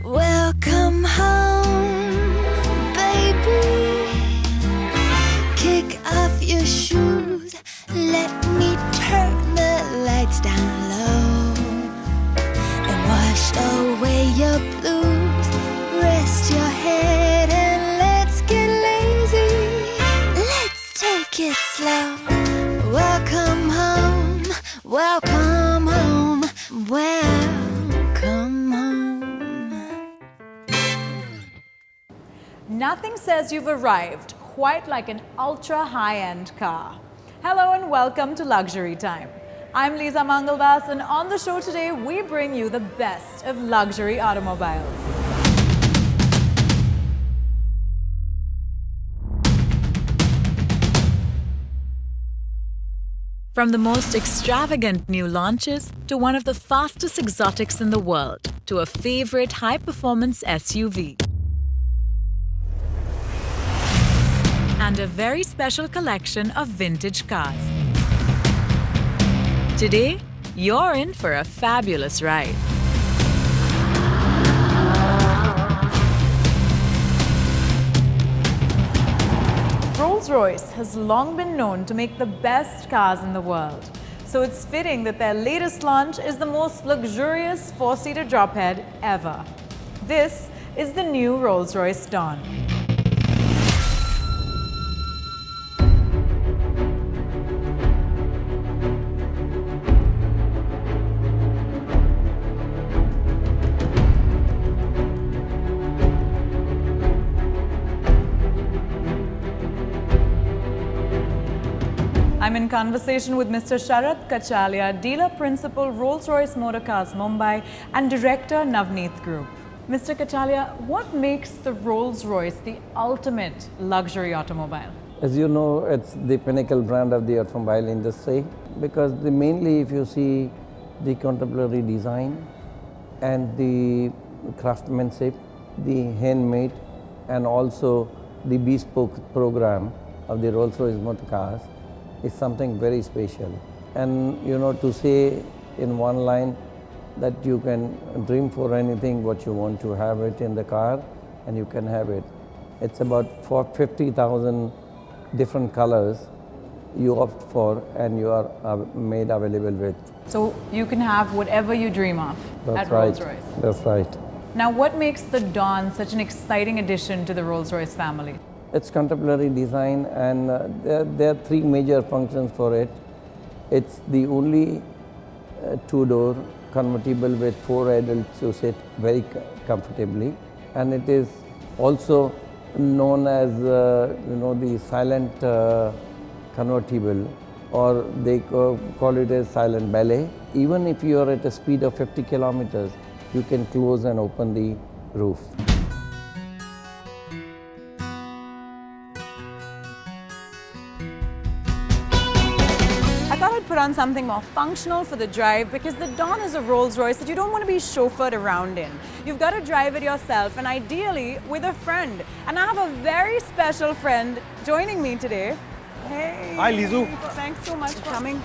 Welcome home, baby. Kick off your shoes. Let me turn the lights down low and wash away your blues. Rest your head and let's get lazy. Let's take it slow. Welcome home, welcome home, welcome home. Nothing says you've arrived quite like an ultra high-end car. Hello and welcome to Luxury Time. I'm Lisa Mangaldas, and on the show today we bring you the best of luxury automobiles. From the most extravagant new launches to one of the fastest exotics in the world to a favorite high-performance SUV. And a very special collection of vintage cars. Today, you're in for a fabulous ride. Rolls-Royce has long been known to make the best cars in the world. So it's fitting that their latest launch is the most luxurious four-seater drophead ever. This is the new Rolls-Royce Dawn. I'm in conversation with Mr. Sharat Kachalia, Dealer Principal, Rolls-Royce Motor Cars Mumbai, and Director, Navneet Group. Mr. Kachalia, what makes the Rolls-Royce the ultimate luxury automobile? As you know, it's the pinnacle brand of the automobile industry because mainly if you see the contemporary design and the craftsmanship, the handmade, and also the bespoke program of the Rolls-Royce Motor Cars is something very special. And you know, to say in one line that you can dream for anything what you want to have it in the car and you can have it. It's about 50,000 different colors you opt for and you are made available with. So you can have whatever you dream of at Rolls-Royce. That's right. Now, what makes the Dawn such an exciting addition to the Rolls-Royce family? It's contemporary design, and there are three major functions for it. It's the only two-door convertible with four adults to sit very comfortably, and it is also known as the silent convertible, or they call it as silent ballet. Even if you are at a speed of 50 kilometers, you can close and open the roof. I thought I'd put on something more functional for the drive because the Dawn is a Rolls-Royce that you don't want to be chauffeured around in. You've got to drive it yourself, and ideally with a friend. And I have a very special friend joining me today. Hey. Hi, Lizu. Thanks so much for coming.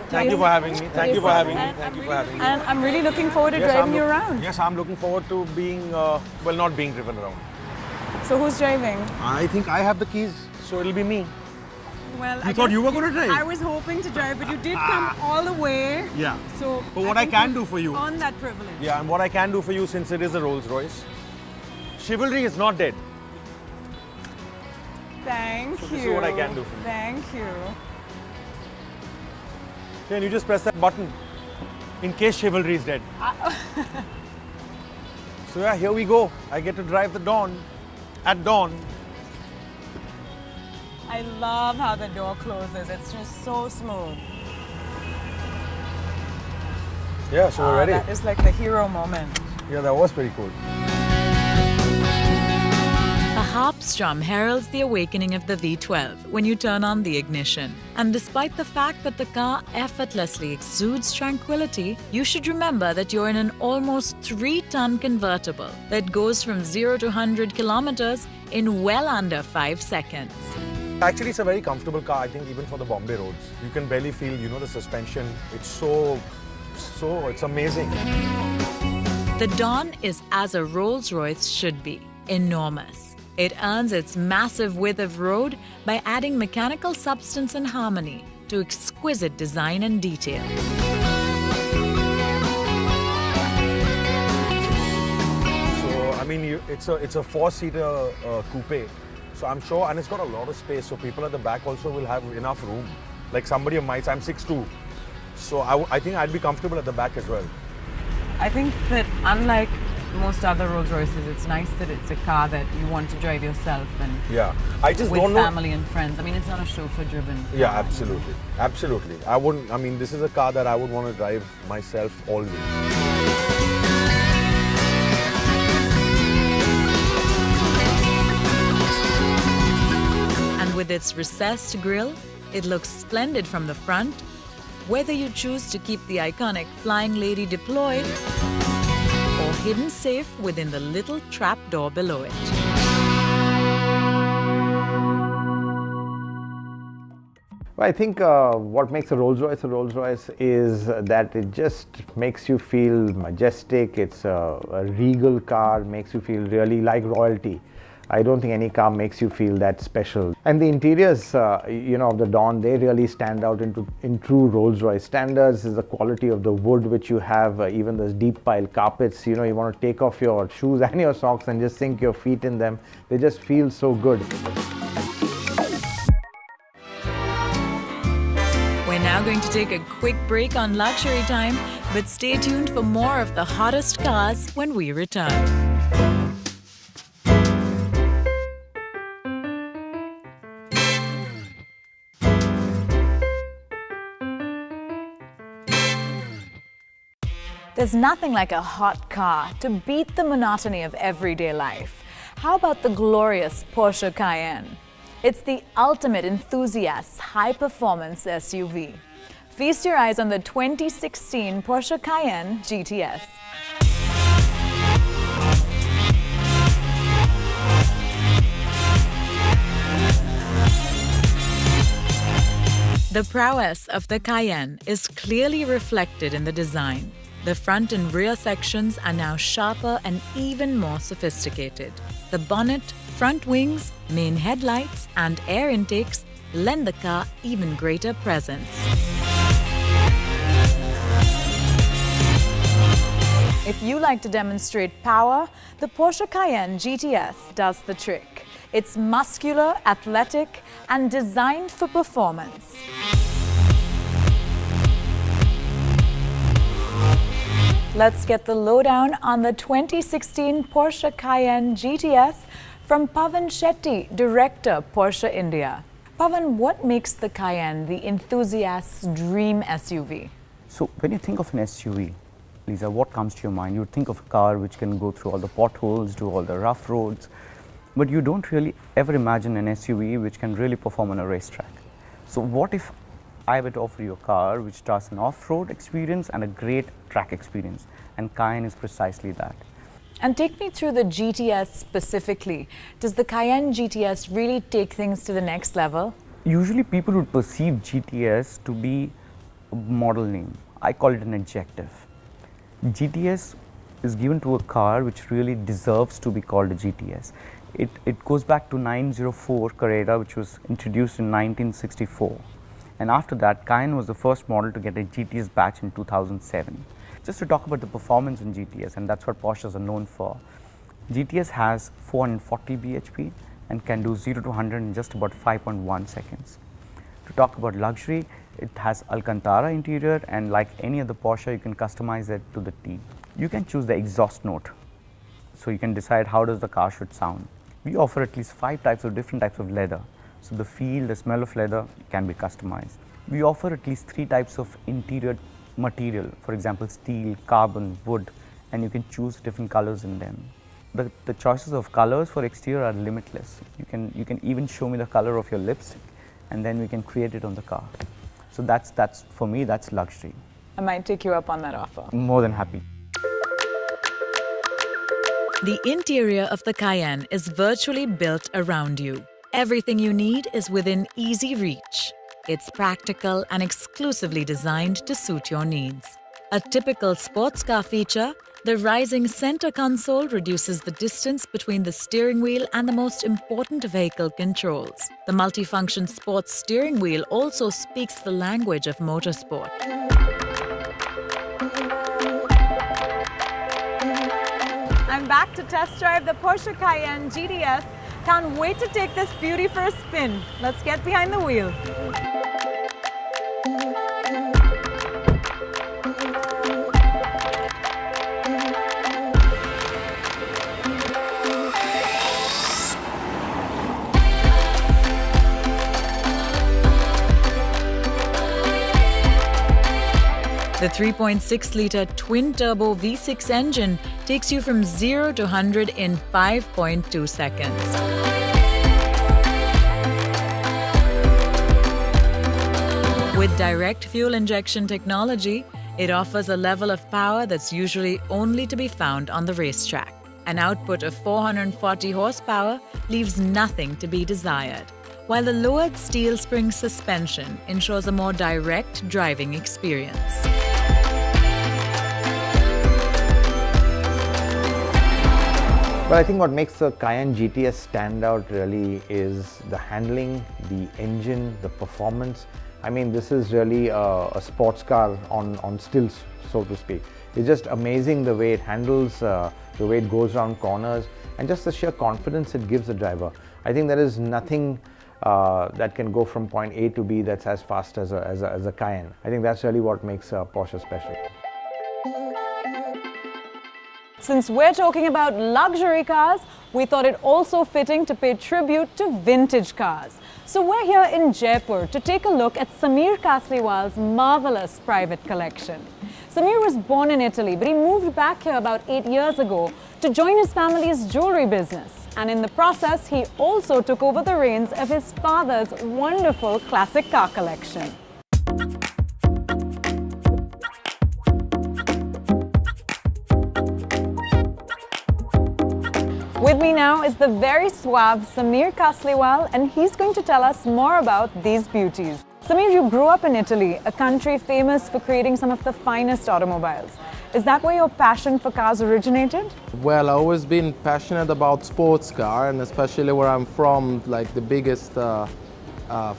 Thank you for having me. Thank you for having me. Thank you for having me. And I'm really looking forward to driving you around. Yes, I'm looking forward to being, not being driven around. So who's driving? I think I have the keys, so it'll be me. Well, You thought you were going to drive? I was hoping to drive, but you did come all the way. Yeah. So, But what I can do for you. On that privilege. Yeah, and what I can do for you, since it is a Rolls Royce, chivalry is not dead. Thank you. This is what I can do for you. Thank you. Can you just press that button in case chivalry is dead? So yeah, here we go. I get to drive the Dawn at dawn. I love how the door closes. It's just so smooth. Yeah, so we're ready. That is like the hero moment. Yeah, that was pretty cool. A harp strum heralds the awakening of the V12 when you turn on the ignition. And despite the fact that the car effortlessly exudes tranquility, you should remember that you're in an almost 3-ton convertible that goes from 0 to 100 kilometers in well under 5 seconds. Actually, it's a very comfortable car, I think, even for the Bombay roads. You can barely feel, the suspension. It's it's amazing. The Dawn is as a Rolls-Royce should be, enormous. It earns its massive width of road by adding mechanical substance and harmony to exquisite design and detail. So, I mean, it's a 4-seater coupe. So I'm sure, and it's got a lot of space, so people at the back also will have enough room. Like somebody of mine, I'm 6'2", so I think I'd be comfortable at the back as well. I think that unlike most other Rolls Royces, it's nice that it's a car that you want to drive yourself and I just with don't know. family and friends. I mean, it's not a chauffeur-driven car. Yeah, absolutely, absolutely. I mean, this is a car that I would want to drive myself always. With its recessed grille, it looks splendid from the front, whether you choose to keep the iconic Flying Lady deployed or hidden safe within the little trap door below it. Well, I think what makes a Rolls-Royce is that it just makes you feel majestic. It's a regal car, makes you feel really like royalty. I don't think any car makes you feel that special. And the interiors, of the Dawn, they really stand out in true Rolls-Royce standards. Is the quality of the wood which you have, even those deep pile carpets. You want to take off your shoes and your socks and just sink your feet in them. They just feel so good. We're now going to take a quick break on luxury time, but stay tuned for more of the hottest cars when we return. There's nothing like a hot car to beat the monotony of everyday life. How about the glorious Porsche Cayenne? It's the ultimate enthusiast's high-performance SUV. Feast your eyes on the 2016 Porsche Cayenne GTS. The prowess of the Cayenne is clearly reflected in the design. The front and rear sections are now sharper and even more sophisticated. The bonnet, front wings, main headlights, and air intakes lend the car even greater presence. If you like to demonstrate power, the Porsche Cayenne GTS does the trick. It's muscular, athletic, and designed for performance. Let's get the lowdown on the 2016 Porsche Cayenne GTS from Pavan Shetty, Director, Porsche India. Pavan, what makes the Cayenne the enthusiast's dream SUV? So when you think of an SUV, Lisa, what comes to your mind? You think of a car which can go through all the potholes, do all the rough roads, but you don't really ever imagine an SUV which can really perform on a racetrack. So what if I were to offer you a car which does an off-road experience and a great track experience? And Cayenne is precisely that. And take me through the GTS specifically. Does the Cayenne GTS really take things to the next level? Usually people would perceive GTS to be a model name. I call it an adjective. GTS is given to a car which really deserves to be called a GTS. It goes back to 904 Carrera, which was introduced in 1964. And after that, Cayenne was the first model to get a GTS badge in 2007. Just to talk about the performance in GTS, and that's what Porsches are known for. GTS has 440 bhp and can do 0 to 100 in just about 5.1 seconds. To talk about luxury, it has Alcantara interior, and like any other Porsche, you can customize it to the T. You can choose the exhaust note, so you can decide how does the car should sound. We offer at least 5 different types of leather, so the feel, the smell of leather can be customized. We offer at least 3 types of interior material, for example, steel, carbon, wood, and you can choose different colors in them. The choices of colors for exterior are limitless. You can even show me the color of your lipstick, and then we can create it on the car. So that's for me, that's luxury. I might take you up on that offer. More than happy. The interior of the Cayenne is virtually built around you. Everything you need is within easy reach. It's practical and exclusively designed to suit your needs. A typical sports car feature, the rising center console reduces the distance between the steering wheel and the most important vehicle controls. The multifunction sports steering wheel also speaks the language of motorsport. I'm back to test drive the Porsche Cayenne GTS. Can't wait to take this beauty for a spin. Let's get behind the wheel. The 3.6-litre twin-turbo V6 engine takes you from 0 to 100 in 5.2 seconds. With direct fuel injection technology, it offers a level of power that's usually only to be found on the racetrack. An output of 440 horsepower leaves nothing to be desired, while the lowered steel spring suspension ensures a more direct driving experience. But I think what makes the Cayenne GTS stand out really is the handling, the engine, the performance. I mean, this is really a sports car on stilts, so to speak. It's just amazing the way it handles, the way it goes around corners, and just the sheer confidence it gives the driver. I think there is nothing that can go from point A to B that's as fast as a Cayenne. I think that's really what makes Porsche special. Since we're talking about luxury cars, we thought it also fitting to pay tribute to vintage cars. So we're here in Jaipur to take a look at Samir Kasliwal's marvelous private collection. Samir was born in Italy, but he moved back here about 8 years ago to join his family's jewelry business. And in the process, he also took over the reins of his father's wonderful classic car collection. With me now is the very suave Samir Kasliwal, and he's going to tell us more about these beauties. Samir, you grew up in Italy, a country famous for creating some of the finest automobiles. Is that where your passion for cars originated? Well, I've always been passionate about sports car, and especially where I'm from, like the biggest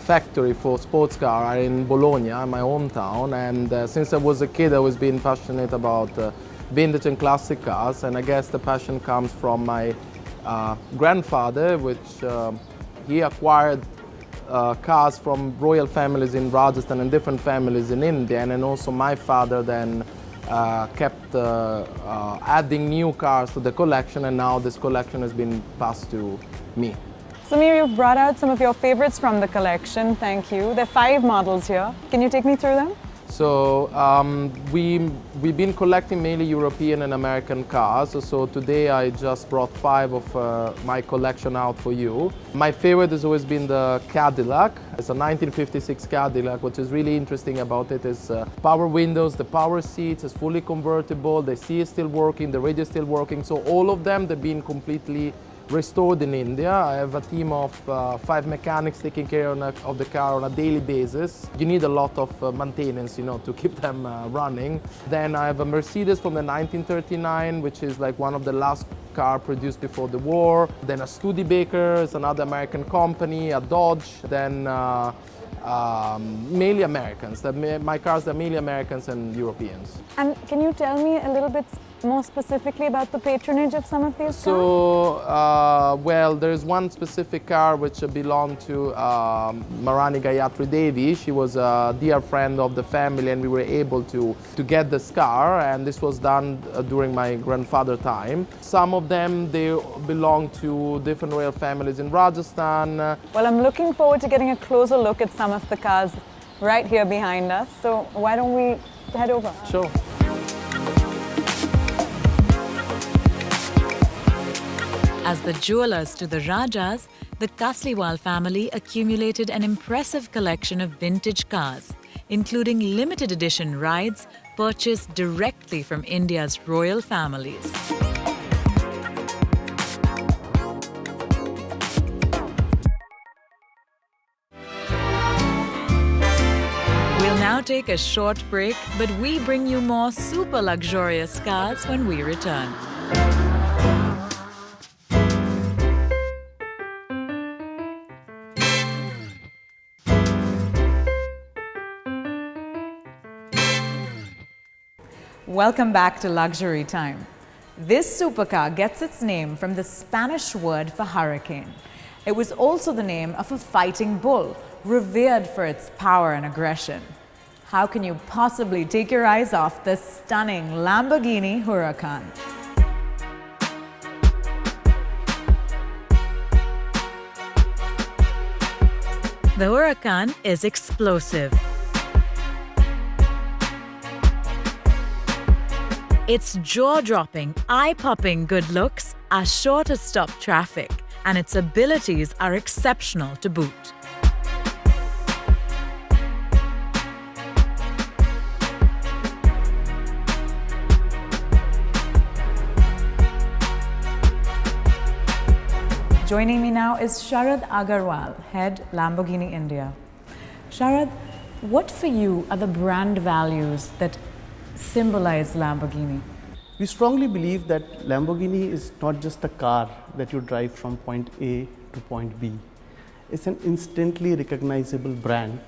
factory for sports car are in Bologna, my hometown. And since I was a kid, I've always been passionate about vintage and classic cars. And I guess the passion comes from my grandfather, which he acquired cars from royal families in Rajasthan and different families in India, and then also my father then kept adding new cars to the collection, and now this collection has been passed to me. Samir, you've brought out some of your favorites from the collection. Thank you. There are 5 models here. Can you take me through them? So we've been collecting mainly European and American cars. So today I just brought 5 of my collection out for you. My favorite has always been the Cadillac. It's a 1956 Cadillac. What is really interesting about it is power windows, the power seats, it's fully convertible, the AC is still working, the radio is still working. So all of them, they've been completely restored in India. I have a team of 5 mechanics taking care of the car on a daily basis. You need a lot of maintenance, you know, to keep them running. Then I have a Mercedes from the 1939, which is like one of the last car produced before the war. Then a Studebaker, it's another American company, a Dodge. Then mainly Americans. My cars are mainly Americans and Europeans. And can you tell me a little bit more specifically about the patronage of some of these cars? So, well, there's one specific car which belonged to Marani Gayatri Devi. She was a dear friend of the family, and we were able to get this car, and this was done during my grandfather's time. Some of them, they belong to different royal families in Rajasthan. Well, I'm looking forward to getting a closer look at some of the cars right here behind us. So why don't we head over. Sure. As the jewelers to the Rajas, the Kasliwal family accumulated an impressive collection of vintage cars, including limited edition rides purchased directly from India's royal families. We'll now take a short break, but we bring you more super luxurious cars when we return. Welcome back to Luxury Time. This supercar gets its name from the Spanish word for hurricane. It was also the name of a fighting bull, revered for its power and aggression. How can you possibly take your eyes off the stunning Lamborghini Huracan? The Huracan is explosive. Its jaw-dropping, eye-popping good looks are sure to stop traffic, and its abilities are exceptional to boot. Joining me now is Sharad Agarwal, head Lamborghini India. Sharad, what for you are the brand values that symbolize Lamborghini? We strongly believe that Lamborghini is not just a car that you drive from point A to point B. It's an instantly recognizable brand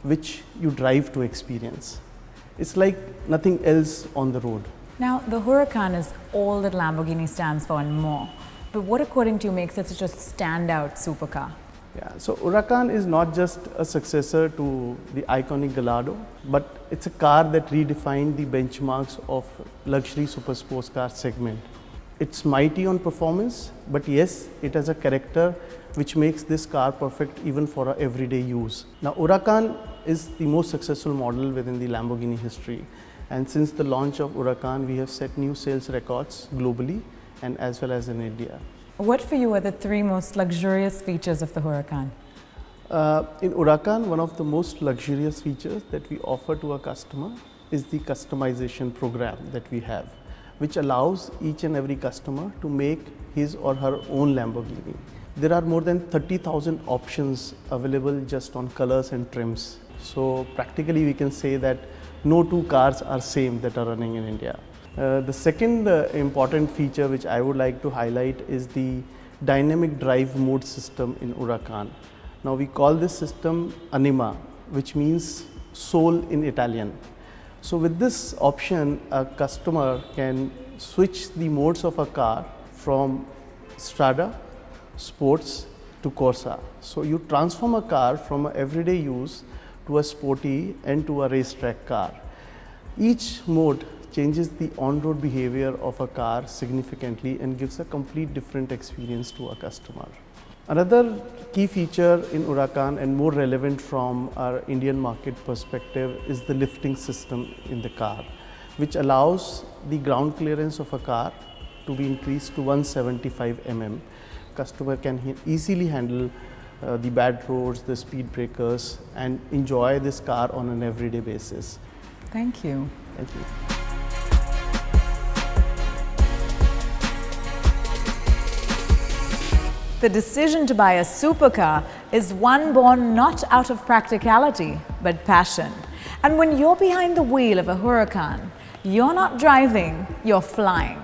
which you drive to experience. It's like nothing else on the road. Now, the Huracan is all that Lamborghini stands for and more. But what, according to you, makes it such a standout supercar? Yeah, so Huracan is not just a successor to the iconic Gallardo, but it's a car that redefined the benchmarks of luxury super sports car segment. It's mighty on performance, but yes, it has a character which makes this car perfect even for our everyday use. Now, Huracan is the most successful model within the Lamborghini history, and since the launch of Huracan, we have set new sales records globally and as well as in India. What for you are the three most luxurious features of the Huracan? In Huracan, one of the most luxurious features that we offer to our customer is the customization program that we have, which allows each and every customer to make his or her own Lamborghini. There are more than 30,000 options available just on colors and trims. So practically we can say that no two cars are same that are running in India. The second important feature which I would like to highlight is the dynamic drive mode system in Huracan. Now we call this system Anima, which means soul in Italian. So with this option, a customer can switch the modes of a car from Strada, Sports to Corsa. So you transform a car from an everyday use to a sporty and to a racetrack car. Each mode changes the on-road behavior of a car significantly and gives a complete different experience to a customer. Another key feature in Huracan and more relevant from our Indian market perspective is the lifting system in the car, which allows the ground clearance of a car to be increased to 175 mm. Customer can easily handle the bad roads, the speed breakers, and enjoy this car on an everyday basis. Thank you. Thank you. The decision to buy a supercar is one born not out of practicality, but passion. And when you're behind the wheel of a Huracan, you're not driving, you're flying.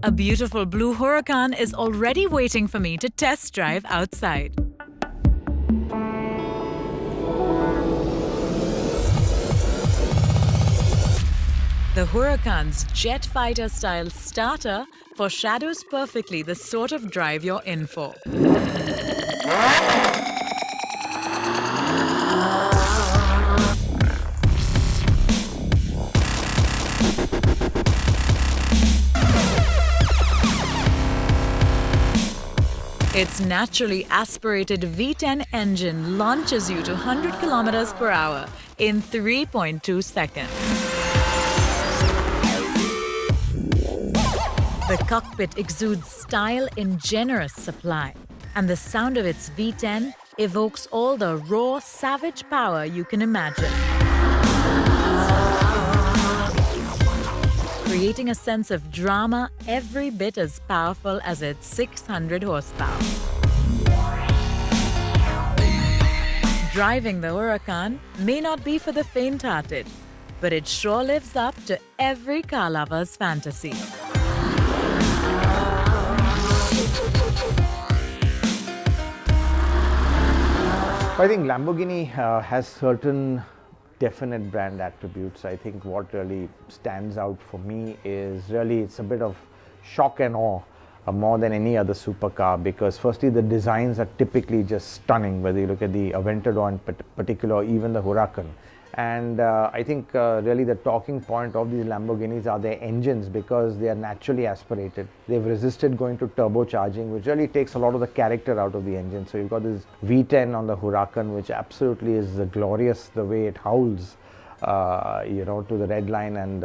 A beautiful blue Huracan is already waiting for me to test drive outside. The Huracan's jet fighter style starter foreshadows perfectly the sort of drive you're in for. Its naturally aspirated V10 engine launches you to 100 kilometers per hour in 3.2 seconds. The cockpit exudes style in generous supply, and the sound of its V10 evokes all the raw, savage power you can imagine, creating a sense of drama every bit as powerful as its 600 horsepower. Driving the Huracan may not be for the faint-hearted, but it sure lives up to every car lover's fantasy. I think Lamborghini has certain definite brand attributes. I think what really stands out for me is really it's a bit of shock and awe more than any other supercar, because firstly the designs are typically just stunning, whether you look at the Aventador in particular or even the Huracan. And I think really the talking point of these Lamborghinis are their engines, because they are naturally aspirated. They've resisted going to turbocharging, which really takes a lot of the character out of the engine. So you've got this V10 on the Huracan, which absolutely is glorious, the way it howls to the red line, and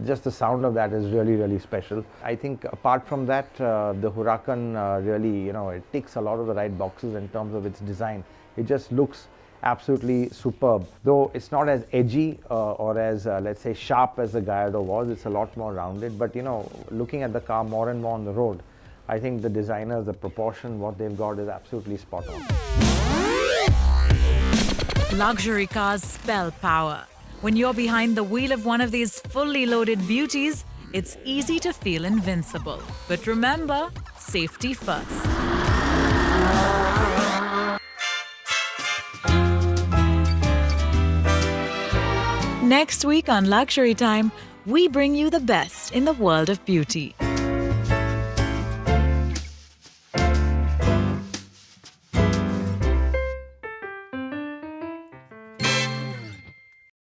just the sound of that is really, really special. I think apart from that, the Huracan really, it ticks a lot of the right boxes in terms of its design. It just looks absolutely superb. Though it's not as edgy or as let's say sharp as the Gallardo was, it's a lot more rounded. But looking at the car more and more on the road, I think the designers, the proportion, what they've got is absolutely spot on. Luxury cars spell power. When you're behind the wheel of one of these fully loaded beauties, it's easy to feel invincible. But remember, safety first. Next week on Luxury Time, we bring you the best in the world of beauty.